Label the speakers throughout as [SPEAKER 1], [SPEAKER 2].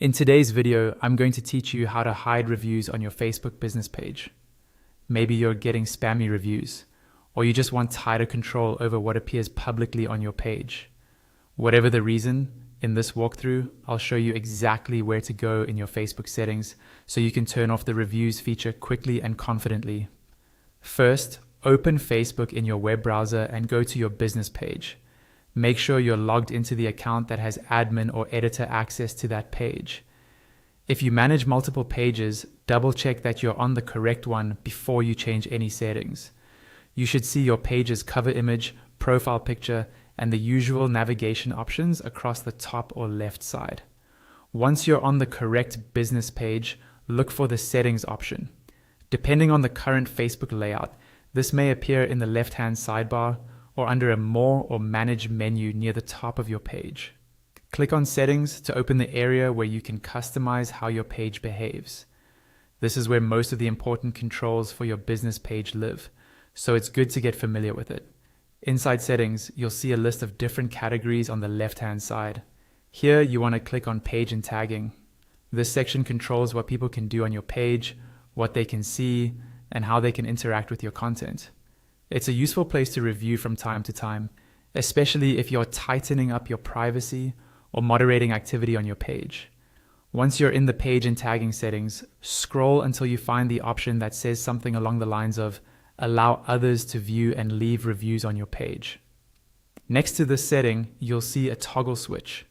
[SPEAKER 1] In today's video, I'm going to teach you how to hide reviews on your Facebook business page. Maybe you're getting spammy reviews, or you just want tighter control over what appears publicly on your page. Whatever the reason, in this walkthrough, I'll show you exactly where to go in your Facebook settings so you can turn off the reviews feature quickly and confidently. First, open Facebook in your web browser and go to your business page. Make sure you're logged into the account that has admin or editor access to that page. If you manage multiple pages, double check that you're on the correct one before you change any settings. You should see your page's cover image, profile picture, and the usual navigation options across the top or left side. Once you're on the correct business page, look for the settings option. Depending on the current Facebook layout, this may appear in the left-hand sidebar or under a More or Manage menu near the top of your page. Click on Settings to open the area where you can customize how your page behaves. This is where most of the important controls for your business page live, so it's good to get familiar with it. Inside Settings, you'll see a list of different categories on the left-hand side. Here, you want to click on Page and Tagging. This section controls what people can do on your page, what they can see, and how they can interact with your content. It's a useful place to review from time to time, especially if you're tightening up your privacy or moderating activity on your page. Once you're in the page and tagging settings, scroll until you find the option that says something along the lines of "Allow others to view and leave reviews on your page." Next to this setting, you'll see a toggle switch.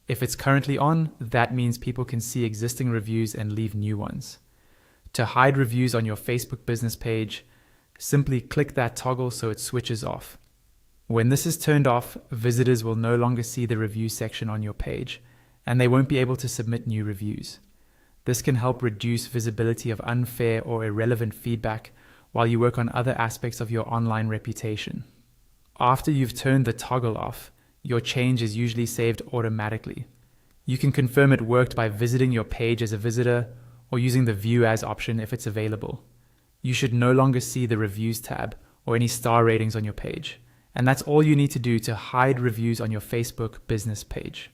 [SPEAKER 1] If it's currently on, that means people can see existing reviews and leave new ones. To hide reviews on your Facebook business page, simply click that toggle so it switches off. When this is turned off, visitors will no longer see the review section on your page, and they won't be able to submit new reviews. This can help reduce visibility of unfair or irrelevant feedback while you work on other aspects of your online reputation. After you've turned the toggle off, your change is usually saved automatically. You can confirm it worked by visiting your page as a visitor or using the View As option if it's available. You should no longer see the Reviews tab or any star ratings on your page. And that's all you need to do to hide reviews on your Facebook business page.